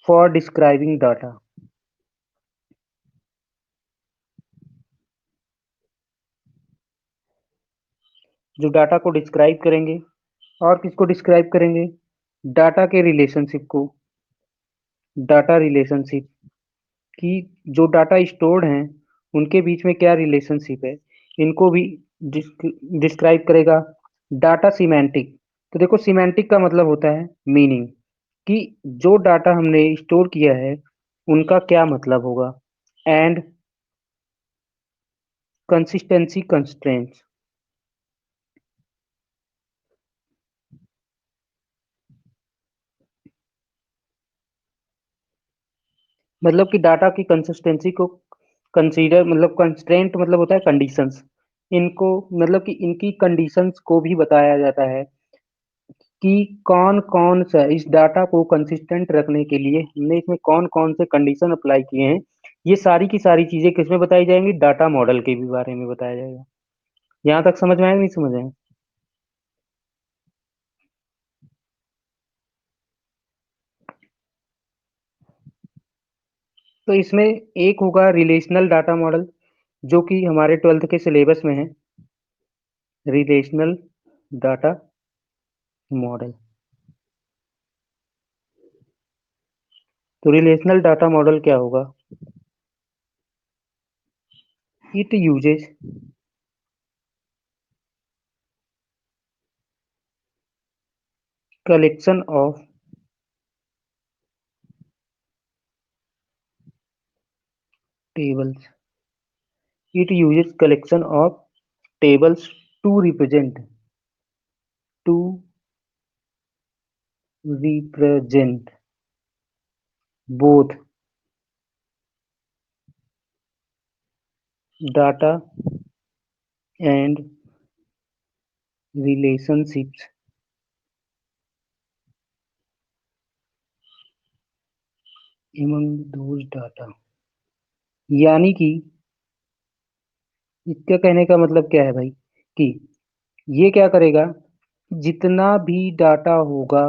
For describing data. जो data को describe करेंगे और किसको डिस्क्राइब करेंगे? डाटा के रिलेशनशिप को। डाटा रिलेशनशिप कि जो डाटा स्टोर्ड हैं उनके बीच में क्या रिलेशनशिप है, इनको भी डिस्क्राइब करेगा। डाटा सिमेंटिक, तो देखो सिमेंटिक का मतलब होता है मीनिंग, कि जो डाटा हमने स्टोर किया है उनका क्या मतलब होगा। एंड कंसिस्टेंसी कंस्ट्रेंट्स, मतलब कि डाटा की कंसिस्टेंसी को कंसीडर, मतलब कंस्ट्रेंट मतलब होता है कंडीशंस, इनको मतलब कि इनकी कंडीशंस को भी बताया जाता है कि कौन कौन सा इस डाटा को कंसिस्टेंट रखने के लिए हमने इसमें कौन कौन से कंडीशन अप्लाई किए हैं। ये सारी की सारी चीजें किसमें बताई जाएंगी? डाटा मॉडल के भी बारे में बताया जाएगा। यहाँ तक समझ में आया नहीं समझ आया? तो इसमें एक होगा रिलेशनल डाटा मॉडल, जो कि हमारे 12th के सिलेबस में है। Relational data model. तो रिलेशनल डाटा मॉडल क्या होगा? It uses collection of tables. It uses collection of tables to represent both data and relationships among those data। यानी कि इसका कहने का मतलब क्या है भाई, कि ये क्या करेगा, जितना भी डाटा होगा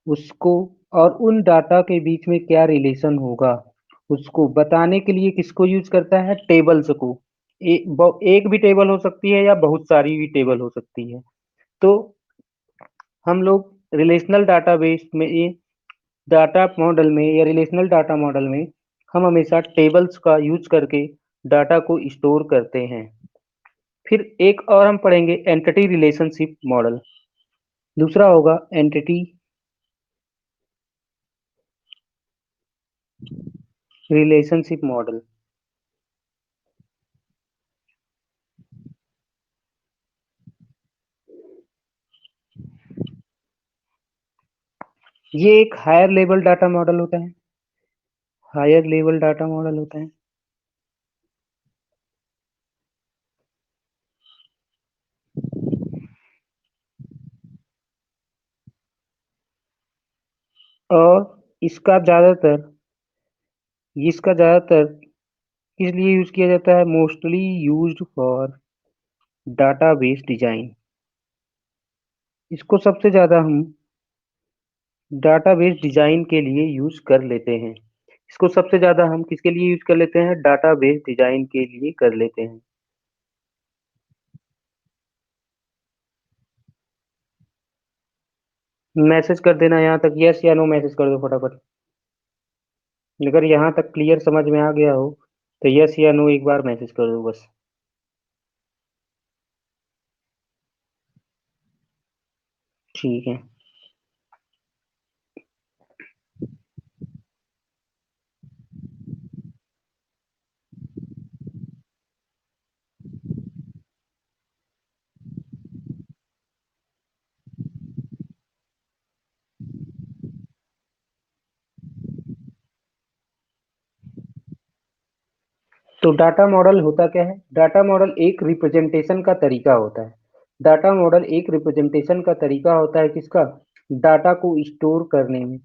उसको, और उन डाटा के बीच में क्या रिलेशन होगा उसको बताने के लिए किसको यूज करता है? टेबल्स को। एक भी टेबल हो सकती है या बहुत सारी भी टेबल हो सकती है। तो हम लोग रिलेशनल डाटाबेस में, ये डाटा मॉडल में या रिलेशनल डाटा मॉडल में हम हमेशा टेबल्स का यूज करके डाटा को स्टोर करते हैं। फिर एक और हम पढ़ेंगे एंटिटी रिलेशनशिप मॉडल। दूसरा होगा एंटिटी रिलेशनशिप मॉडल। ये एक हायर लेवल डाटा मॉडल होता है। हायर लेवल डाटा मॉडल होता है। और इसका ज्यादातर किस लिए यूज किया जाता है? Mostly used for database design. इसको सबसे ज्यादा हम डाटाबेस डिजाइन के लिए यूज कर लेते हैं। इसको सबसे ज्यादा हम किसके लिए यूज कर लेते हैं? डाटाबेस डिजाइन के लिए कर लेते हैं। मैसेज कर देना यहाँ तक, यस या नो मैसेज कर दो फटाफट। अगर यहाँ तक क्लियर समझ में आ गया हो तो यस या नो एक बार मैसेज कर दो बस। ठीक है। तो डाटा मॉडल होता क्या है? डाटा मॉडल एक रिप्रेजेंटेशन का तरीका होता है। डाटा मॉडल एक रिप्रेजेंटेशन का तरीका होता है किसका? डाटा को स्टोर करने में।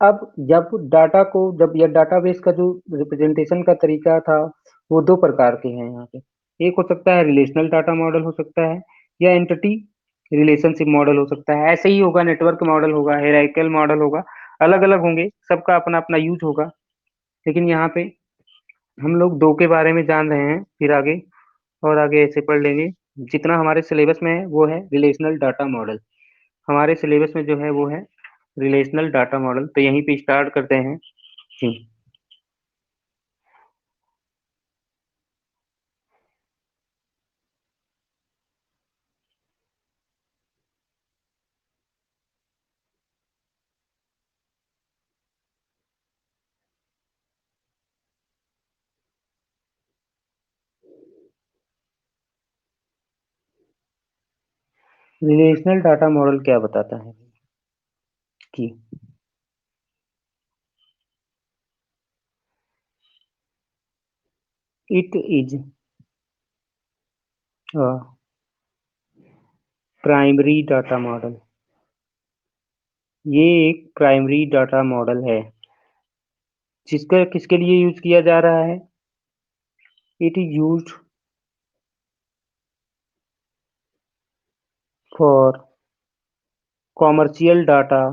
अब जब डाटा को, जब यह डाटाबेस का जो रिप्रेजेंटेशन का तरीका था वो दो प्रकार के हैं यहाँ पे। एक हो सकता है रिलेशनल डाटा मॉडल हो सकता है, या एंटिटी रिलेशनशिप मॉडल हो सकता है। ऐसे ही होगा, नेटवर्क मॉडल होगा, हायरार्किकल मॉडल होगा, अलग अलग होंगे, सबका अपना अपना यूज होगा। लेकिन यहाँ पे हम लोग दो के बारे में जान रहे हैं, फिर आगे और आगे ऐसे पढ़ लेंगे। जितना हमारे सिलेबस में है वो है रिलेशनल डाटा मॉडल। हमारे सिलेबस में जो है वो है रिलेशनल डाटा मॉडल। तो यहीं पे स्टार्ट करते हैं जी। रिलेशनल डाटा मॉडल क्या बताता है कि it is primary data model. ये एक प्राइमरी डाटा मॉडल है जिसका किसके लिए यूज किया जा रहा है। It is used for commercial data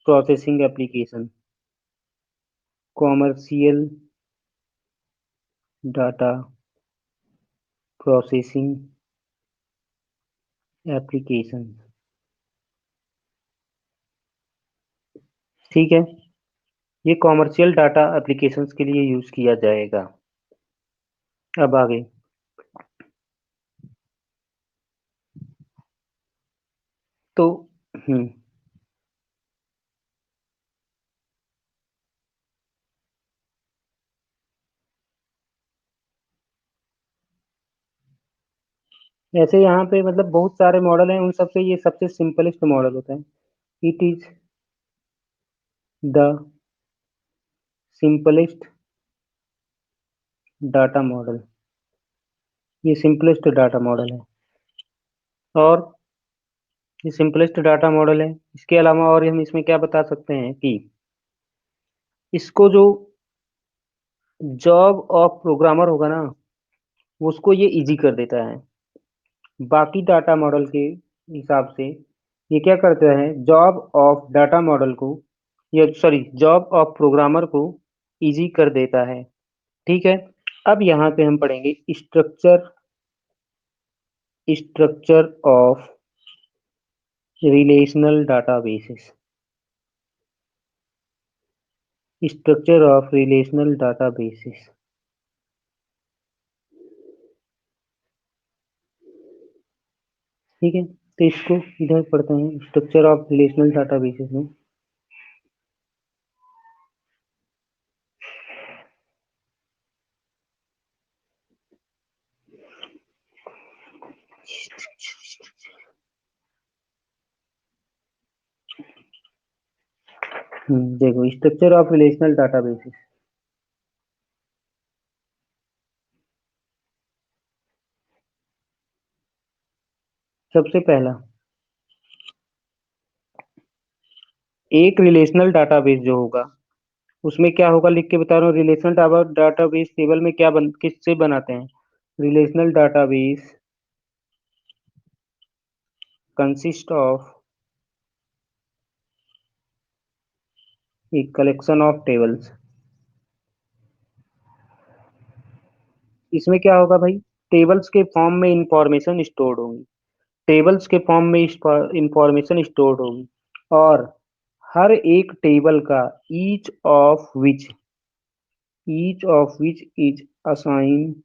processing application. Commercial data processing application. ठीक है, ये कॉमर्शियल डाटा एप्लीकेशंस के लिए यूज किया जाएगा। अब आगे। तो हम्म ऐसे यहाँ पे मतलब बहुत सारे मॉडल हैं, उन सबसे ये सबसे सिंपलेस्ट मॉडल होता है। It is the simplest data model. ये सिंपलेस्ट डाटा मॉडल है। और ये सिंपलेस्ट डाटा मॉडल है। इसके अलावा और हम इसमें क्या बता सकते हैं कि इसको जो जॉब ऑफ प्रोग्रामर होगा ना, उसको ये इजी कर देता है। बाकी डाटा मॉडल के हिसाब से ये क्या करता है, जॉब ऑफ डाटा मॉडल को, या सॉरी जॉब ऑफ प्रोग्रामर को इजी कर देता है। ठीक है। अब यहाँ पे हम पढ़ेंगे structure structure of relational databases. Structure of relational databases. ठीक है, तो इसको इधर पढ़ते हैं स्ट्रक्चर ऑफ रिलेशनल डाटाबेसेस में। देखो स्ट्रक्चर ऑफ रिलेशनल डाटाबेसेस। सबसे पहला, एक रिलेशनल डाटाबेस जो होगा उसमें क्या होगा, लिख के बता रहा हूँ। रिलेशनल डाटाबेस टेबल में क्या किससे बनाते हैं। Relational database consist of a collection of tables. इसमें क्या होगा भाई, टेबल्स के फॉर्म में इंफॉर्मेशन स्टोर्ड होगी। टेबल्स के फॉर्म में इंफॉर्मेशन स्टोर्ड होगी। और हर एक टेबल का each of which is assign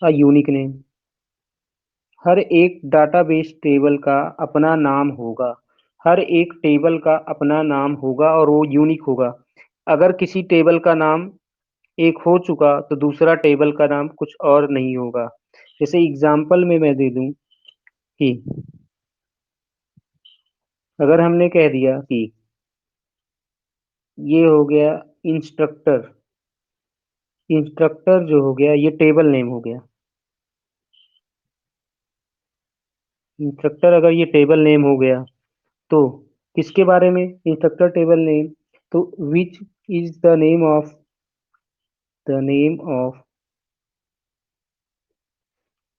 a unique name. हर एक डाटाबेस टेबल का अपना नाम होगा। हर एक टेबल का अपना नाम होगा और वो यूनिक होगा। अगर किसी टेबल का नाम एक हो चुका तो दूसरा टेबल का नाम कुछ और नहीं होगा। जैसे एग्जाम्पल में मैं दे दूं कि अगर हमने कह दिया कि ये हो गया इंस्ट्रक्टर। इंस्ट्रक्टर जो हो गया ये टेबल नेम हो गया। इंस्ट्रक्टर अगर ये टेबल नेम हो गया तो किसके बारे में, इंस्ट्रक्टर टेबल नेम, तो which is the name of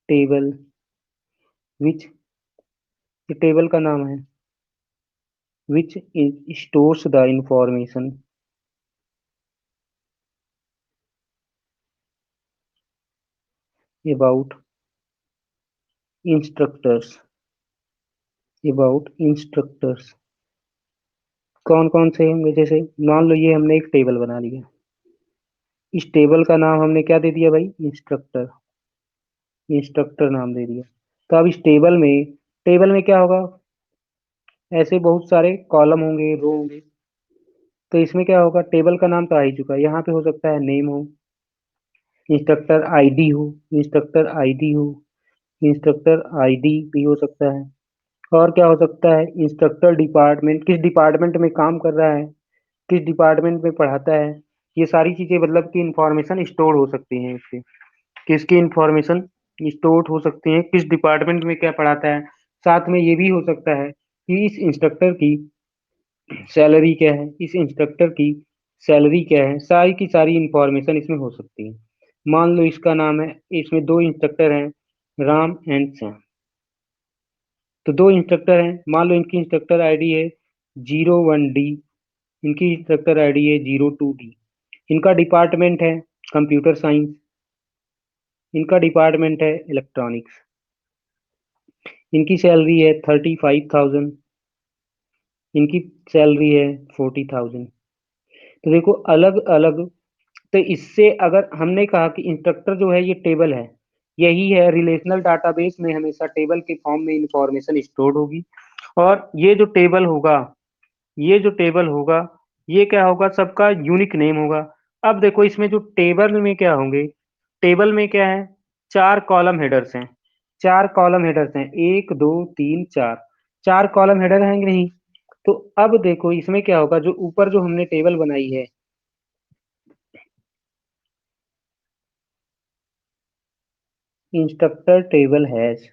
table which ये टेबल का नाम है। Which stores the information about instructors. About instructors कौन कौन से होंगे? जैसे मान लो ये हमने एक टेबल बना लिया। इस टेबल का नाम हमने क्या दे दिया भाई? इंस्ट्रक्टर। इंस्ट्रक्टर नाम दे दिया। तो अब इस टेबल में क्या होगा? ऐसे बहुत सारे कॉलम होंगे, रो होंगे। तो इसमें क्या होगा? टेबल का नाम तो आ ही चुका है। यहाँ पे हो सकता है नेम हो, इंस्ट्रक्टर आईडी हो, इंस्ट्रक्टर आईडी हो, इंस्ट्रक्टर आईडी भी हो सकता है। और क्या हो सकता है? इंस्ट्रक्टर डिपार्टमेंट, किस डिपार्टमेंट में काम कर रहा है, किस डिपार्टमेंट में पढ़ाता है। ये सारी चीजें मतलब की इंफॉर्मेशन स्टोर हो सकती हैं इससे। किसकी इंफॉर्मेशन स्टोर हो सकती है? किस डिपार्टमेंट में क्या पढ़ाता है। साथ में ये भी हो सकता है कि इस इंस्ट्रक्टर की सैलरी क्या है, इस इंस्ट्रक्टर की सैलरी क्या है। सारी की सारी इंफॉर्मेशन इसमें हो सकती है। मान लो इसका नाम है, इसमें दो इंस्ट्रक्टर हैं, राम एंड श्याम। तो दो इंस्ट्रक्टर हैं, मान लो इनकी इंस्ट्रक्टर आईडी है 01D, इनकी इंस्ट्रक्टर आईडी है 02D। इनका डिपार्टमेंट है कंप्यूटर साइंस, इनका डिपार्टमेंट है इलेक्ट्रॉनिक्स। इनकी सैलरी है 35,000, इनकी सैलरी है 40,000। तो देखो अलग अलग। तो इससे अगर हमने कहा कि इंस्ट्रक्टर जो है ये टेबल है, यही है रिलेशनल डाटाबेस में हमेशा टेबल के फॉर्म में इंफॉर्मेशन स्टोर होगी। और ये जो टेबल होगा ये क्या होगा? सबका यूनिक नेम होगा। अब देखो इसमें जो टेबल में क्या होंगे? टेबल में क्या है? चार कॉलम हेडर्स हैं। चार कॉलम हेडर्स हैं, एक दो तीन चार। चार कॉलम हेडर हैं कि नहीं? तो अब देखो इसमें क्या होगा? जो ऊपर जो हमने टेबल बनाई है, instructor table has,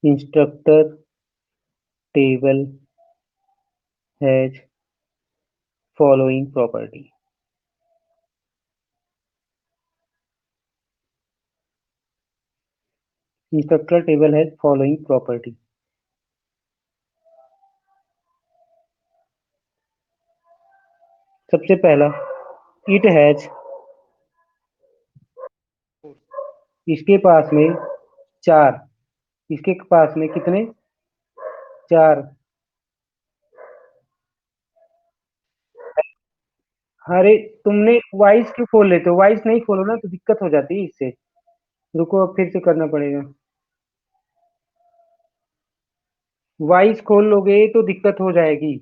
instructor table has following property. Instructor table has following property. सबसे पहला, इट हैज, इसके पास में चार, इसके पास में कितने? चार। अरे तुमने वॉइस क्यों खोल लेते हो? वॉइस नहीं खोलो ना तो दिक्कत हो जाती है इससे। रुको अब फिर से करना पड़ेगा। वॉइस खोल लोगे तो दिक्कत हो जाएगी।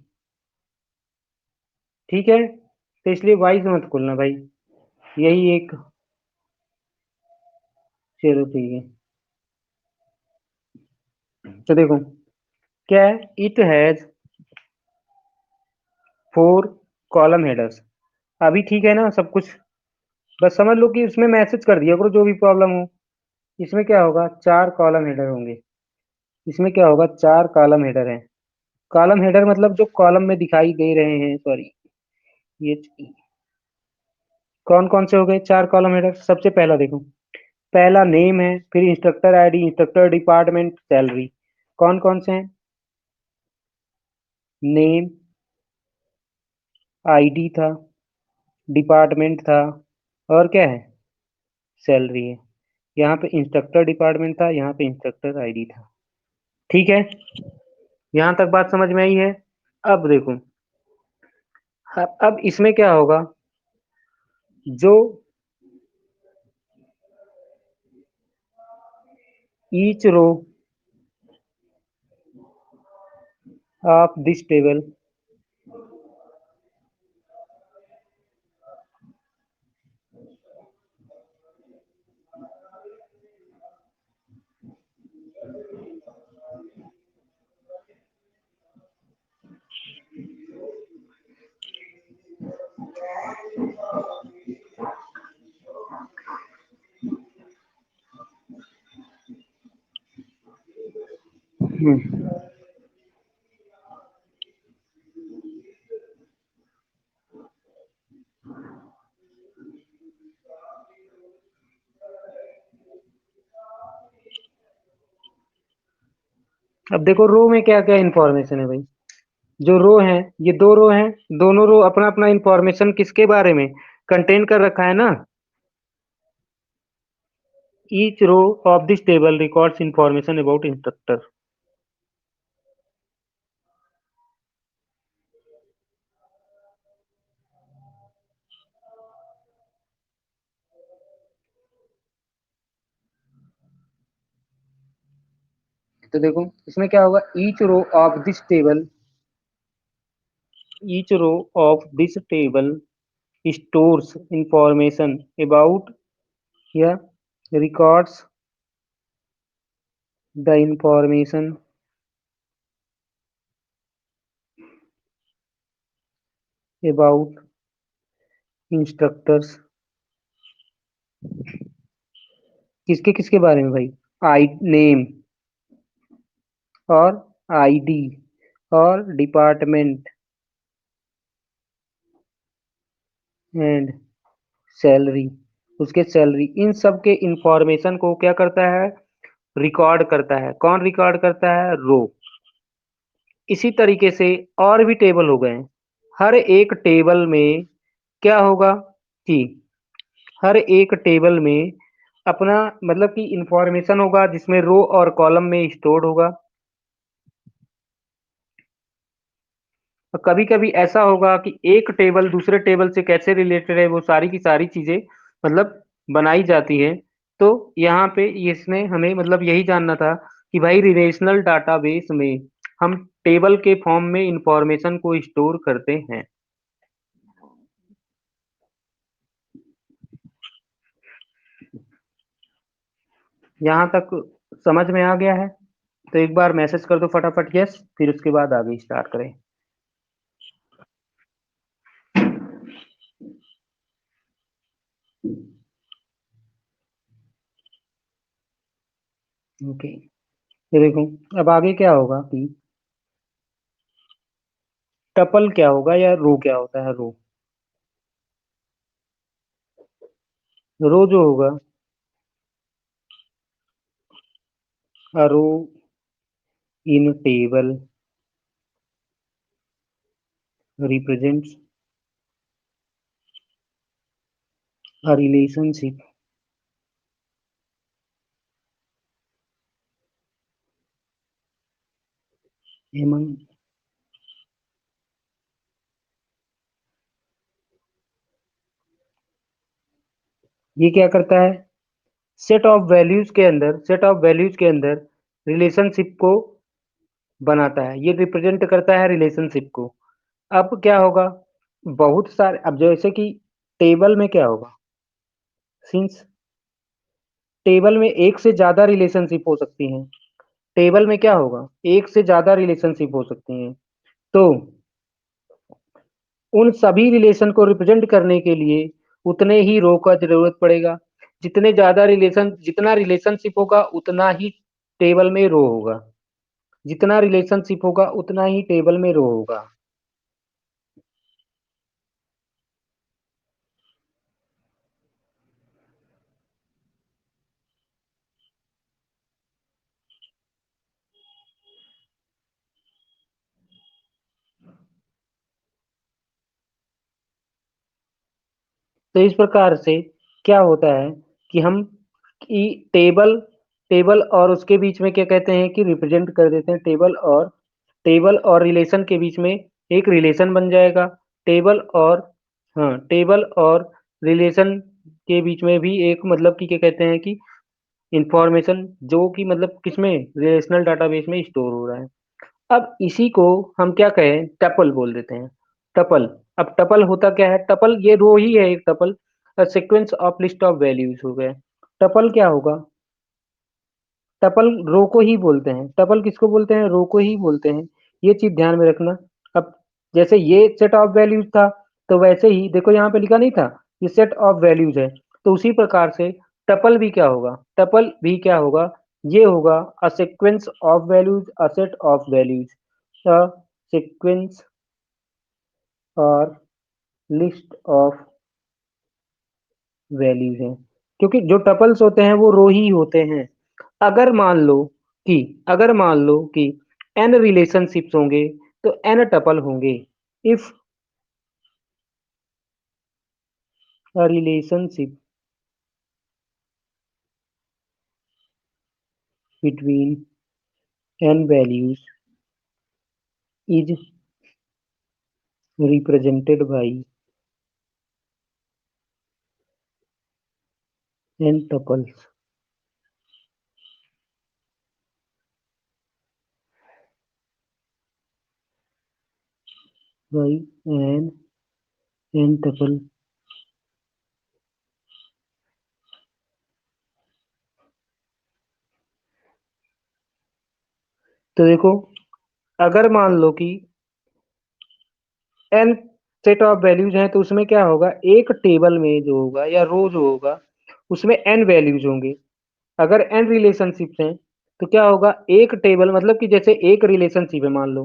ठीक है, तो इसलिए वॉइस मत खोलना भाई। यही एक, चलो ठीक है। तो देखो क्या है, it has four column headers. अभी ठीक है ना सब कुछ? बस समझ लो कि उसमें मैसेज कर दिया करो जो भी प्रॉब्लम हो। इसमें क्या होगा? चार कॉलम हेडर होंगे। इसमें क्या होगा? चार कॉलम हेडर हैं। कॉलम हेडर मतलब जो कॉलम में दिखाई दे रहे हैं, सॉरी, ये कौन कौन से हो गए चार कॉलम हेडर? सबसे पहला देखो, पहला नेम है, फिर instructor ID, instructor department, salary. कौन कौन से हैं? नेम, आईडी था, डिपार्टमेंट था, और क्या है? सैलरी है। यहाँ पे इंस्ट्रक्टर डिपार्टमेंट था, यहाँ पे इंस्ट्रक्टर आईडी था। ठीक है, यहाँ तक बात समझ में आई है? अब देखो, अब इसमें क्या होगा? जो each row of this table, अब देखो रो में क्या क्या इंफॉर्मेशन है भाई। जो रो है, ये दो रो हैं, दोनों रो अपना अपना इंफॉर्मेशन किसके बारे में कंटेन कर रखा है ना। Each row of this table records information about instructor. तो देखो इसमें क्या होगा, each row of this table, each row of this table stores information about या records the information about instructors। किसके किसके बारे में भाई, आई नेम और आईडी और डिपार्टमेंट एंड सैलरी, उसके सैलरी, इन सब के इंफॉर्मेशन को क्या करता है, रिकॉर्ड करता है। कौन रिकॉर्ड करता है, रो। इसी तरीके से और भी टेबल हो गए हैं। हर एक टेबल में क्या होगा कि हर एक टेबल में अपना मतलब कि इंफॉर्मेशन होगा जिसमें रो और कॉलम में स्टोर्ड होगा। कभी कभी ऐसा होगा कि एक टेबल दूसरे टेबल से कैसे रिलेटेड है, वो सारी की सारी चीजें मतलब बनाई जाती है। तो यहाँ पे इसने हमें मतलब यही जानना था कि भाई रिलेशनल डाटाबेस में हम टेबल के फॉर्म में इंफॉर्मेशन को स्टोर करते हैं। यहाँ तक समझ में आ गया है? तो एक बार मैसेज कर दो फटाफट यस, फिर उसके बाद आगे स्टार्ट करें। ओके, ये देखो अब आगे क्या होगा कि टपल क्या होगा या रो क्या होता है। रो जो होगा, a row in a table represents a relationship among, ये क्या करता है, सेट ऑफ वैल्यूज के अंदर रिलेशनशिप को बनाता है, ये रिप्रेजेंट करता है रिलेशनशिप को। अब क्या होगा, बहुत सारे, अब जैसे कि टेबल में क्या होगा, सिंस टेबल में एक से ज्यादा रिलेशनशिप हो सकती हैं, टेबल में क्या होगा, एक से ज्यादा रिलेशनशिप हो सकती हैं। तो उन सभी रिलेशन को रिप्रेजेंट करने के लिए उतने ही रो का जरूरत पड़ेगा। जितना रिलेशनशिप होगा उतना ही टेबल में रो होगा, जितना रिलेशनशिप होगा उतना ही टेबल में रो होगा। तो इस प्रकार से क्या होता है कि हम कि टेबल टेबल और उसके बीच में क्या कहते हैं कि रिप्रेजेंट कर देते हैं, टेबल और रिलेशन के बीच में एक रिलेशन बन जाएगा। टेबल और हाँ, टेबल और रिलेशन के बीच में भी एक मतलब कि क्या कहते हैं कि इंफॉर्मेशन जो कि मतलब किसमें, रिलेशनल डाटाबेस में स्टोर हो रहा है। अब इसी को हम क्या कहें, टपल बोल देते हैं, टपल। अब टपल होता क्या है, टपल ये रो ही है एक tuple, sequence of list of values हो गए। टपल क्या होगा, टपल रो को ही बोलते हैं, टपल किसको बोलते हैं, रो को ही बोलते हैं। ये चीज ध्यान में रखना। अब जैसे ये सेट ऑफ वैल्यूज था, तो वैसे ही देखो यहाँ पे लिखा नहीं था, ये सेट ऑफ वैल्यूज है, तो उसी प्रकार से टपल भी क्या होगा, टपल भी क्या होगा, ये होगा a sequence of values, a set of values, a sequence और लिस्ट ऑफ वैल्यूज हैं। क्योंकि जो टपल्स होते हैं वो रो ही होते हैं। अगर मान लो कि अगर मान लो कि n रिलेशनशिप्स होंगे तो n टपल होंगे। If a relationship between n values is represented by n tuples by n tuple, तो देखो अगर मान लो कि n सेट ऑफ वैल्यूज हैं तो उसमें क्या होगा, एक टेबल में जो होगा या रो जो होगा उसमें n वैल्यूज होंगे। अगर n रिलेशनशिप्स हैं तो क्या होगा, एक टेबल मतलब कि जैसे एक रिलेशनशिप है मान लो,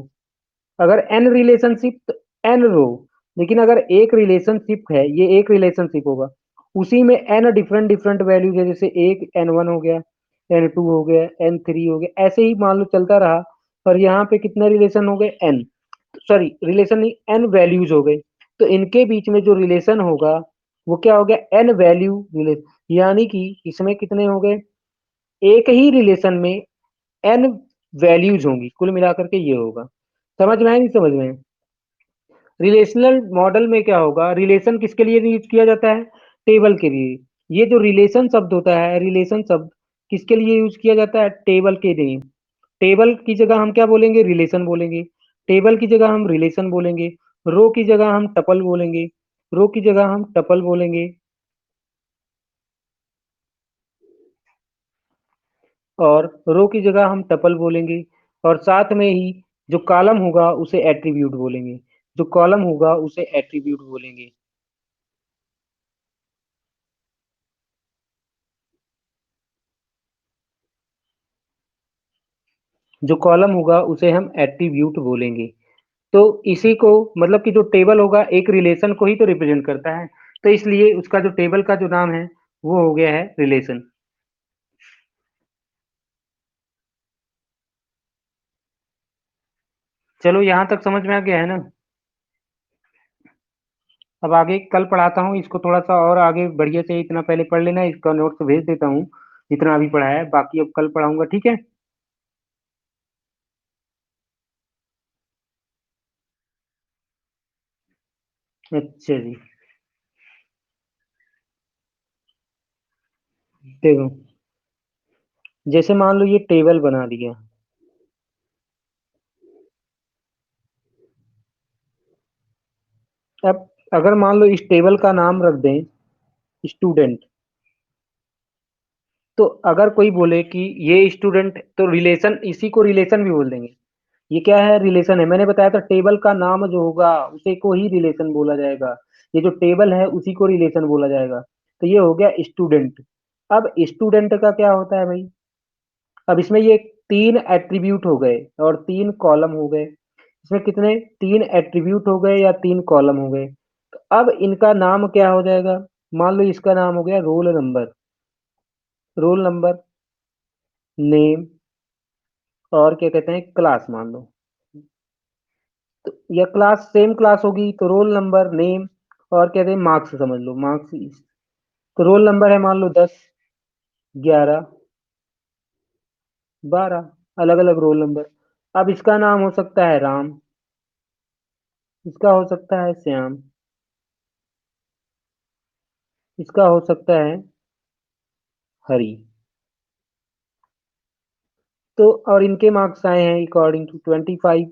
अगर n रिलेशनशिप तो n रो, लेकिन अगर एक रिलेशनशिप है, ये एक रिलेशनशिप होगा, उसी में n डिफरेंट डिफरेंट वैल्यूज है, जैसे एक n1 हो गया, n2 हो गया, n3 हो गया, ऐसे ही मान लो चलता रहा। और यहाँ पे कितने रिलेशन हो गए, n, सॉरी रिलेशन नहीं, n वैल्यूज हो गए। तो इनके बीच में जो रिलेशन होगा वो क्या हो गया, n वैल्यू रिलेशन, यानी कि इसमें कितने हो गए, एक ही रिलेशन में n वैल्यूज होंगी, कुल मिलाकर के ये होगा। समझ में है नहीं समझ में? रिलेशनल मॉडल में क्या होगा, रिलेशन किसके लिए यूज किया जाता है, टेबल के लिए। ये जो रिलेशन शब्द होता है, रिलेशन शब्द किसके लिए यूज किया जाता है, टेबल के लिए। टेबल की जगह हम क्या बोलेंगे, रिलेशन बोलेंगे। टेबल की जगह हम रिलेशन बोलेंगे। रो की जगह हम टपल बोलेंगे। रो की जगह हम टपल बोलेंगे। और रो की जगह हम टपल बोलेंगे। और साथ में ही जो कॉलम होगा उसे एट्रीब्यूट बोलेंगे। जो कॉलम होगा उसे एट्रीब्यूट बोलेंगे। जो कॉलम होगा उसे हम एट्रीब्यूट बोलेंगे। तो इसी को मतलब कि जो टेबल होगा एक रिलेशन को ही तो रिप्रेजेंट करता है, तो इसलिए उसका जो टेबल का जो नाम है वो हो गया है रिलेशन। चलो यहाँ तक समझ में आ गया है ना? अब आगे कल पढ़ाता हूँ इसको, थोड़ा सा और आगे बढ़िया से, इतना पहले पढ़ लेना, इसका नोट्स भेज देता हूँ जितना अभी पढ़ा है, बाकी अब कल पढ़ाऊंगा, ठीक है? अच्छा जी। देखो जैसे मान लो ये टेबल बना दिया। अब अगर मान लो इस टेबल का नाम रख दें स्टूडेंट, तो अगर कोई बोले कि ये स्टूडेंट, तो रिलेशन, इसी को रिलेशन भी बोल देंगे। ये क्या है, रिलेशन है। मैंने बताया था टेबल का नाम जो होगा उसे को ही रिलेशन बोला जाएगा। ये जो टेबल है उसी को रिलेशन बोला जाएगा। तो ये हो गया स्टूडेंट। अब स्टूडेंट का क्या होता है भाई, अब इसमें ये तीन एट्रीब्यूट हो गए और तीन कॉलम हो गए। इसमें कितने, तीन एट्रीब्यूट हो गए या तीन कॉलम हो गए। तो अब इनका नाम क्या हो जाएगा, मान लो इसका नाम हो गया roll number. Roll number, name, और क्या कहते हैं क्लास मान लो। तो या क्लास सेम क्लास होगी तो रोल नंबर, नेम, और कहते हैं मार्क्स, समझ लो मार्क्स। तो रोल नंबर है मान लो 10, 11, 12, अलग अलग रोल नंबर। अब इसका नाम हो सकता है राम, इसका हो सकता है श्याम, इसका हो सकता है हरी। तो और इनके मार्क्स आए हैं अकॉर्डिंग टू 25,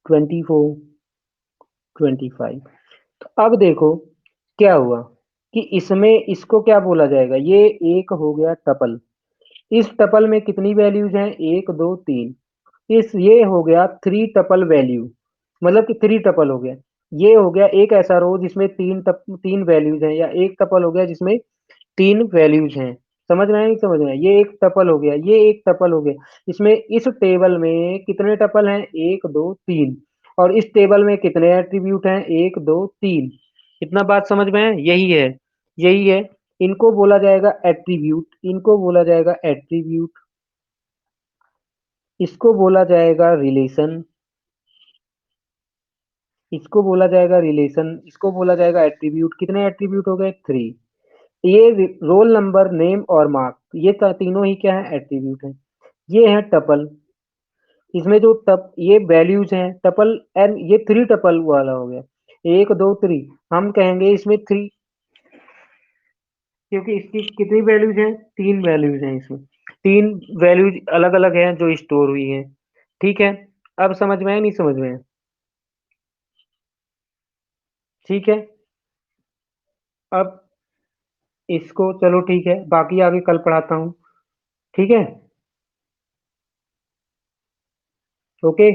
24, 25। तो अब देखो क्या हुआ कि इसमें इसको क्या बोला जाएगा, ये एक हो गया टपल। इस टपल में कितनी वैल्यूज हैं, एक दो तीन। इस ये हो गया थ्री टपल वैल्यू, मतलब कि थ्री टपल हो गया। ये हो गया एक ऐसा रो जिसमें तीन वैल्यूज हैं, या एक टपल हो गया जिसमें तीन वैल्यूज हैं। समझ में आया नहीं समझ में आया? ये एक टपल हो गया, ये एक टपल हो गया। इसमें इस टेबल में कितने टपल हैं, एक दो तीन। और इस टेबल में कितने एट्रीब्यूट हैं, एक दो तीन। इतना बात समझ में है, यही है, यही है। इनको बोला जाएगा एट्रीब्यूट, इनको बोला जाएगा एट्रीब्यूट। इसको बोला जाएगा रिलेशन, इसको बोला जाएगा रिलेशन, इसको बोला जाएगा एट्रीब्यूट। कितने एट्रीब्यूट हो गए? 3। ये रोल नंबर, नेम और मार्क्स, ये तीनों ही क्या है? एट्रीब्यूट है। ये है टपल, इसमें जो टप ये वैल्यूज हैं टपल एन, ये 3 टपल वाला हो गया। 1 2 3, हम कहेंगे इसमें 3, क्योंकि इसकी कितनी वैल्यूज हैं? 3 वैल्यूज हैं इसमें। 3 वैल्यूज अलग अलग हैं जो स्टोर हुई हैं। ठीक है, अब समझ में है नहीं समझ में है? ठीक है, अब इसको चलो ठीक है, बाकी आगे कल पढ़ाता हूँ। ठीक है, ओके।